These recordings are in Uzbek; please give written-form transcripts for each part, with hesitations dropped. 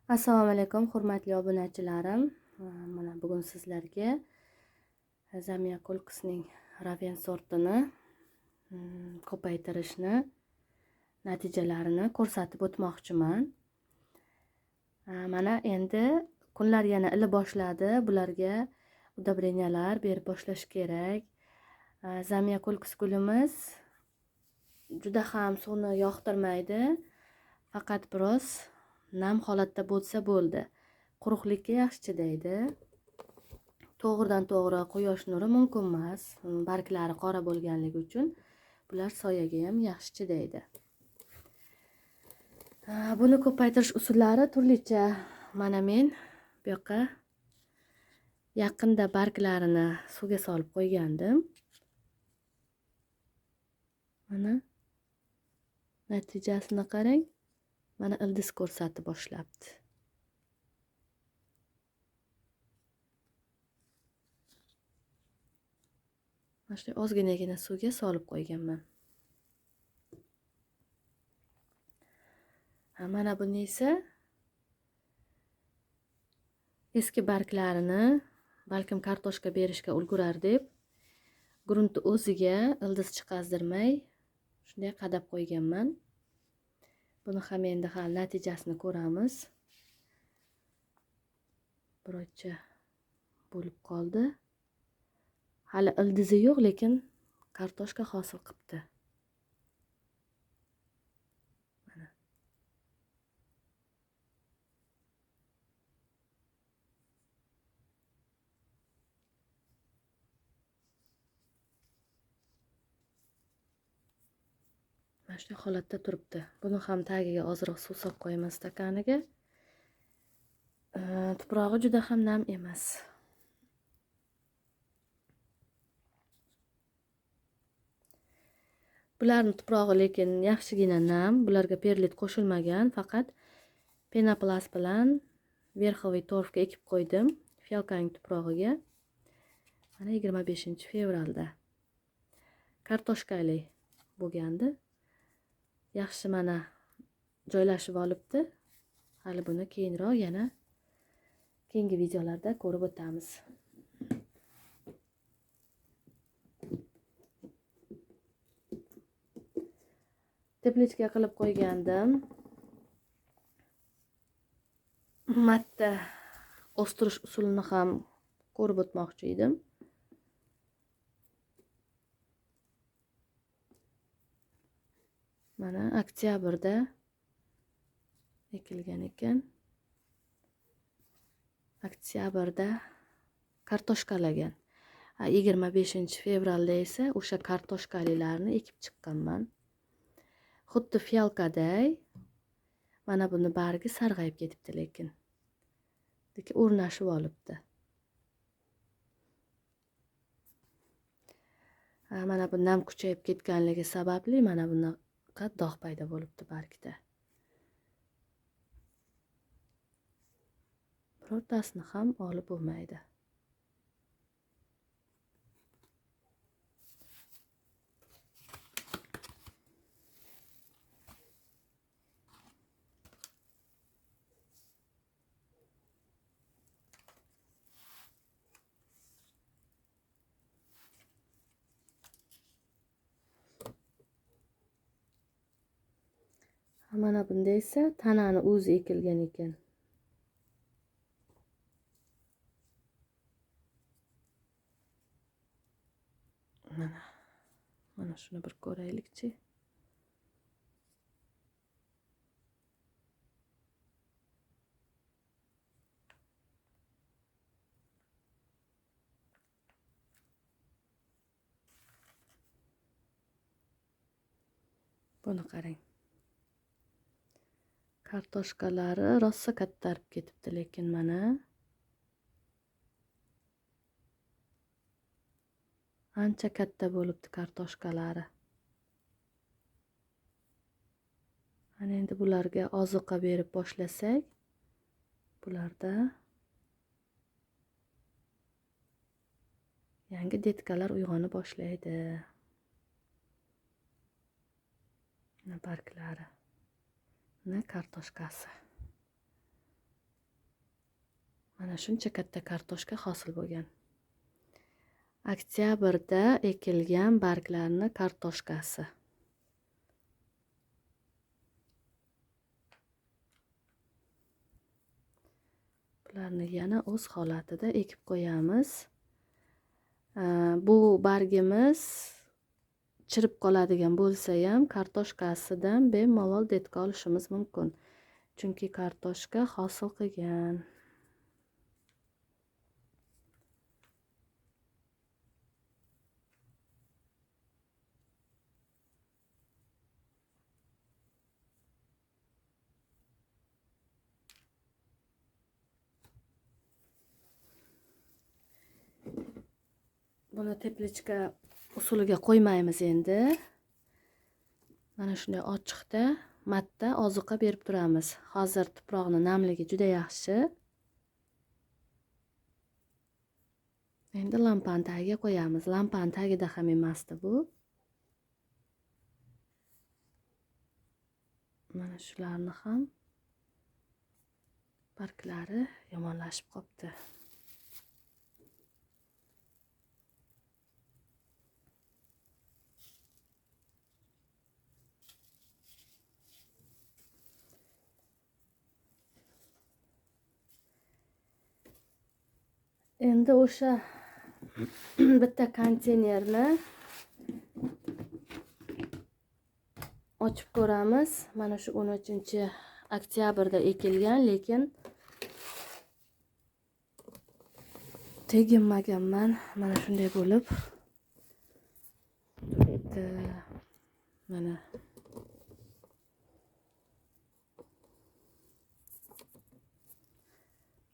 Assalomu alaykum, hurmatli obunachilarim. Mana bugun sizlarga Zamyakulkasning Raven sortini ko'paytirishni natijalarini ko'rsatib o'tmoqchiman. Mana endi kunlar yana ili boshladi. Bularga udobrenyalar berib boshlash kerak. Zamyakulkas gulimiz juda ham suvni yoqtirmaydi. Faqat biroz nam holatda bo'lsa bo'ldi. Quruqlikka yaxshi chidaydi. To'g'ridan to'g'ri quyosh nuri mumkin emas. Barglari qora bo'lganligi uchun bular soyaga ham yaxshi chidaydi. Buni ko'paytirish usullari turlicha. Mana men bu yoqqa yaqinda barglarini suvga solib qo'ygandim. Mana natijasini qarang. Mana ildiz ko'rsatib boshlabdi. Mana shu ozginagina suvga solib qo'yganman. Mana buni esa eski barglarini balkim kartoshka berishga ulgurar deb gruntni o'ziga ildiz chiqazdirmay shunday qadab qo'yganman. Buni ham endi hali natijasini ko'ramiz. Bir oycha bo'lib qoldi. Hali ildizi yo'q, lekin kartoshka hosil qilibdi. Mana. Mana shu holatda turibdi. Buni ham tagiga ozroq suv solib qo'yamiz stakaniga. Tuprog'i juda ham nam emas. Bularning tuprog'i lekin yaxshigina nam. Bularga perlit qo'shilmagan, faqat penoplast bilan verxoviy torfga ekib qo'ydim fialkaning tuprog'iga. Mana 25 fevralda kartoshkali bo'lgandi. Yaxshi mana joylashib olibdi. Hali buni keyinroq yana keyingi videolarda ko'rib o'tamiz. Teplitga qilib qo'ygandim. Marta o'stirish usulini ham ko'rib o'tmoqchi edim. Mana oktyabrda ekilgan ekan. Oktyabrda kartoshkalagan. 25 fevralda esa o'sha kartoshkalilarni ekib chiqqanman. Xuddi fialkaday. Mana buni bargi sarg'ayib ketibdi lekin o'rnashib olibdi. Mana bu nam kuchayib ketganligi sababli mana bunaqa dog' paydo bo'libdi bargda. Birortasini ham olib bo'lmaydi. Mana bunda esa tanani o'zi ekilgan ekan. Mana shuni bir ko'raylikchi. Buni qarang. Kartoshkalari rosa kattarib ketibdi, lekin mana ancha katta bo'libdi kartoshkalari. Mana endi bularga ozuqa berib boshlasak, bularda yangi detkalar uyg'ona boshlaydi. Barglari. Kartoshkasi. Mana shuncha katta kartoshka hosil bo'lgan. Oktyabrda ekilgan barglarni kartoshkasi. Bularni yana o'z holatida ekib qo'yamiz. Bu bargimiz chirib qoladigan bo'lsa ham kartoshkasidan bemalol detka olishimiz mumkin. Chunki kartoshka hosil qilgan. Buni teplechka usuliga qo'ymaymiz endi. Mana shunday ochiqda, matda ozuqa berib turamiz. Hozir tuproqni namligi juda yaxshi. Endi lampani tagiga qo'yamiz. Lampani tagida ham emasdi bu. Mana shularni ham barglari yomonlashib qopti. Endi o'sha bitta konteynerni ochib ko'ramiz. Mana shu 13-oktyabrda ekilgan, lekin teginmaganman. Mana shunday bo'lib turibdi.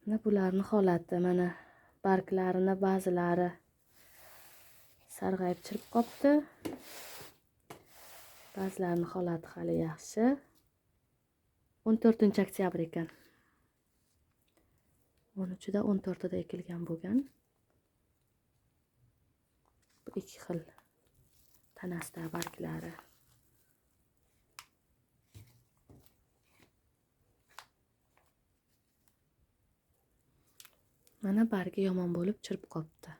Mana bularni holati, mana barglarini ba'zilari sarg'ayib chirib qopti. Ba'zilarini holati hali yaxshi. 14-oktyabr ekan. 13-da 14-da ekilgan bo'lgan. Bu ikki xil tanasida barglari. Mana bargi yomon bo'lib chirib qopti.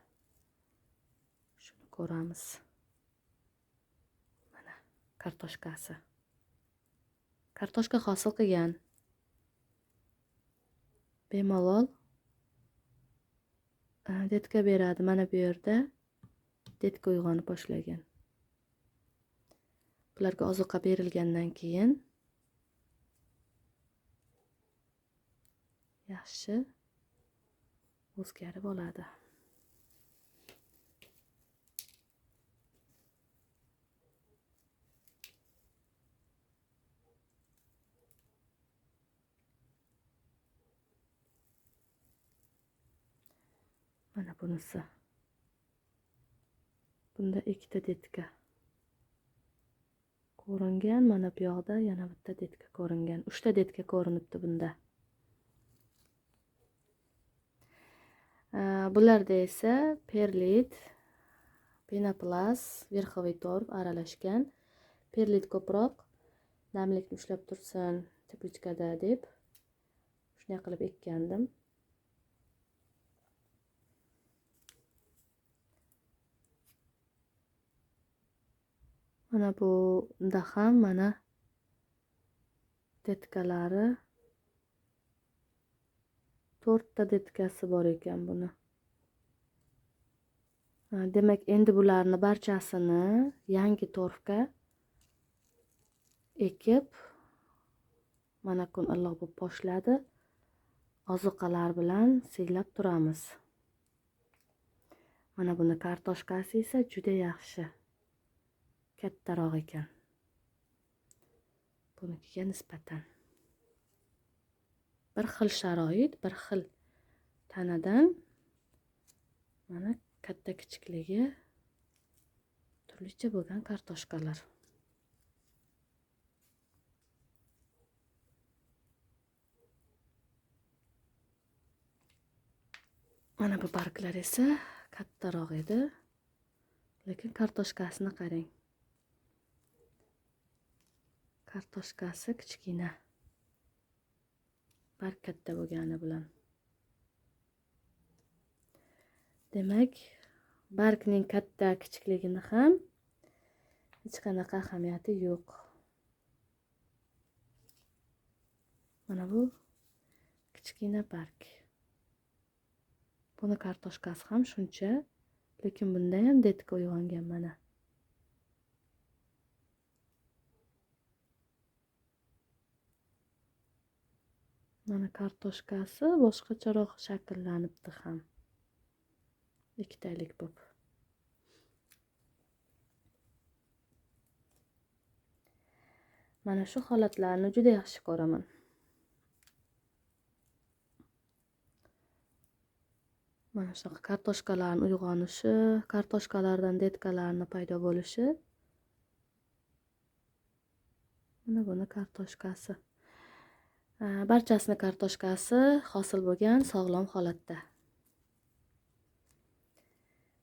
Shuni ko'ramiz. Mana kartoshkasi. Kartoshka hosil qilgan. Bemalol detka beradi. Mana bu yerda detka uyg'onib boshlagan. Bularga ozuqa berilgandan keyin yaxshi o'zgarib oladi. Mana bunisi. Bunda ikkita detka ko'ringan. Mana bu yoqda yana bitta detka ko'ringan. 3 ta detka ko'rinibdi bunda. Bularda esa perlit, penoplast, verxovый torf aralashgan. Perlit ko'proq namlikni ushlab tursin teplechkada deb shunday qilib ekkandim. Mana bunda ham mana detkalari 4 ta detkasi bor ekan buni. Demak, endi bularni barchasini yangi torfga ekib, mana kun illoq bo'lib boshladi. Ozuqalar bilan siylab turamiz. Mana buni kartoshkasi esa juda yaxshi. Kattaroq ekan. Bunikiga nisbatan. Bir xil sharoit, bir xil tanadan mana katta kichikligi turlicha bo'lgan kartoshkalar. Mana bu barglar esa kattaroq edi. Lekin kartoshkasini qarang. Kartoshkasi kichkina. Barg katta bo'lgani bilan. Demak, bargning katta kichikligini ham hech qanaqa ahamiyati yo'q. Mana bu kichkina barg. Buni kartoshkasi ham shuncha, lekin bunda ham detka uyg'ongan mana. Mana kartoshkasi boshqacharoq shakllanibdi ham. Ikkitalik bo'lib. Mana shu holatlarni juda yaxshi ko'raman. Mana shunaqa kartoshkalarning uyg'onishi, kartoshkalardan detkalarni paydo bo'lishi. Mana buni kartoshkasi. Barchasini kartoshkasi hosil bo'lgan sog'lom holatda.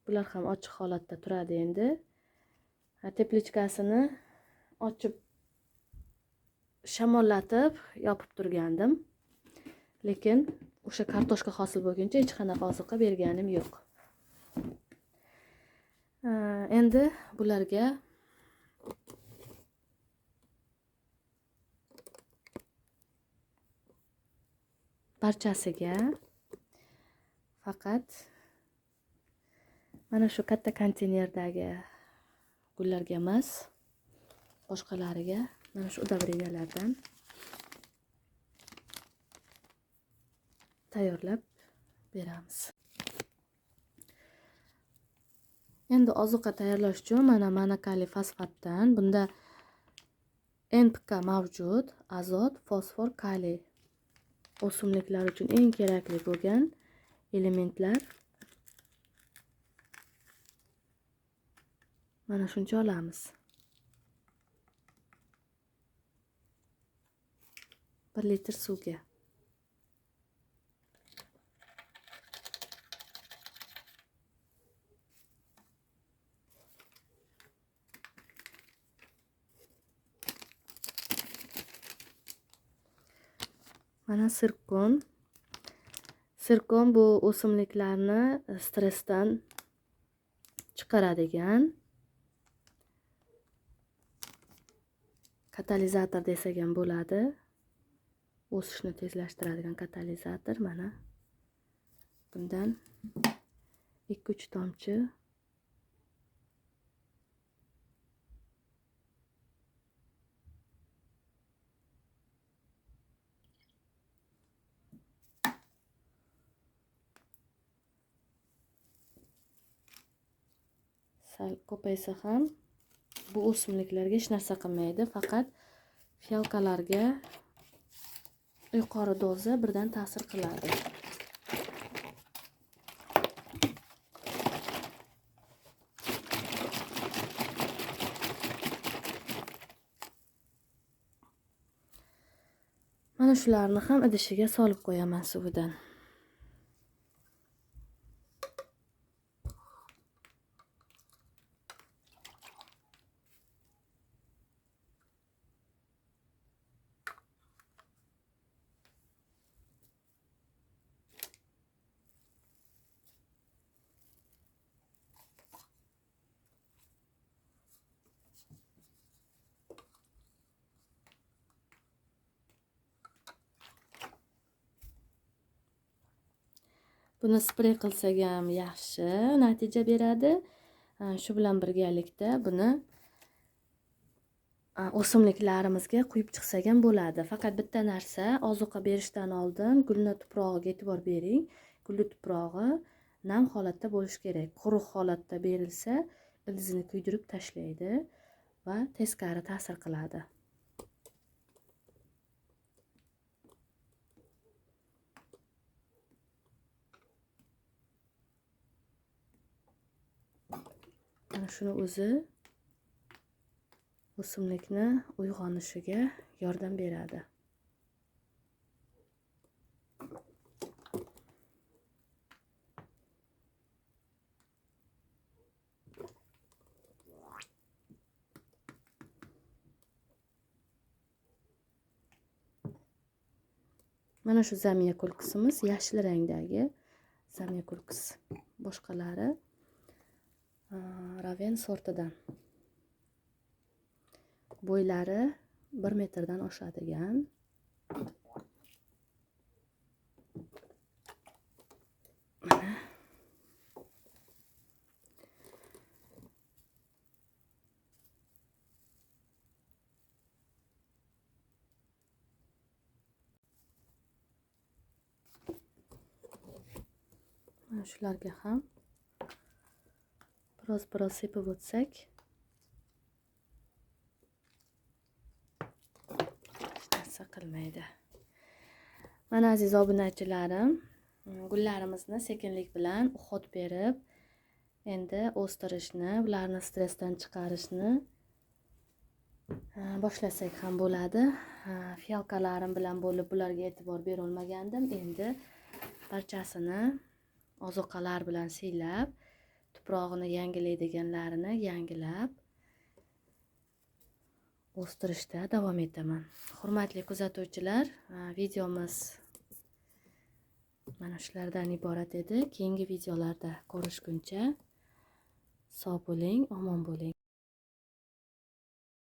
Bular ham ochiq holatda turadi endi. Teplichkasini ochib shamollatib yopib turgandim. Lekin o'sha kartoshka hosil bo'lguncha hech qanaqa oziqa berganim yo'q. Endi bularga barchasiga faqat mana shu katta konteynerdagi gullarga emas, boshqalariga mana shu udobrenyalardan tayyorlab beramiz. Endi ozuqa tayyorlash uchun mana monokaliy fosfatdan, bunda NPK mavjud, azot, fosfor, kaliy o'simliklar uchun eng kerakli bo'lgan elementlar. Mana shuncha olamiz. 1 litr suvga. Mana sirkon. Sirkon bu o'simliklarni stressdan chiqaradigan katalizator desak ham bo'ladi. O'sishni tezlashtiradigan katalizator mana. Bundan 2-3 tomchi sal ko'paysa ham bu o'simliklarga hech narsa qilmaydi, faqat fiyalkalarga yuqori doza birdan ta'sir qiladi. Mana shularni ham idishiga solib qo'yaman suvidan. Buni sprey qilsak ham yaxshi natija beradi. Shu bilan birgalikda buni o'simliklarimizga quyib chiqsak ham bo'ladi. Faqat bitta narsa, ozuqa berishdan oldin gulni tuprog'iga e'tibor bering. Gulni tuprog'i nam holatda bo'lishi kerak. Quruq holatda berilsa, ildizini kuydirib tashlaydi va teskari ta'sir qiladi. Mana shuni o'zi o'simlikni uyg'onishiga yordam beradi. Mana shu zamiya kulkisimiz, yashil rangdagi zamiya kulkisi. boshqalari Raven sortidan. Bo'ylari 1 metrdan oshadigan. Mana shularga ham biroz sepib o'tsak, hech narsa qilmaydi. Mana aziz obunachilarim, gullarimizni sekinlik bilan o'xot berib, endi o'stirishni, ularni stressdan chiqarishni boshlasak ham bo'ladi. Fiyalkalarim bilan bo'lib bularga e'tibor bera olmagandim. Endi barchasini ozuqalar bilan siylab, tuprog'ini yangilaydiganlarini yangilab o'stirishda davom etaman. Hurmatli kuzatuvchilar, videomiz mana shulardan iborat edi. Keyingi videolarda ko'rishguncha sog' bo'ling, omon bo'ling.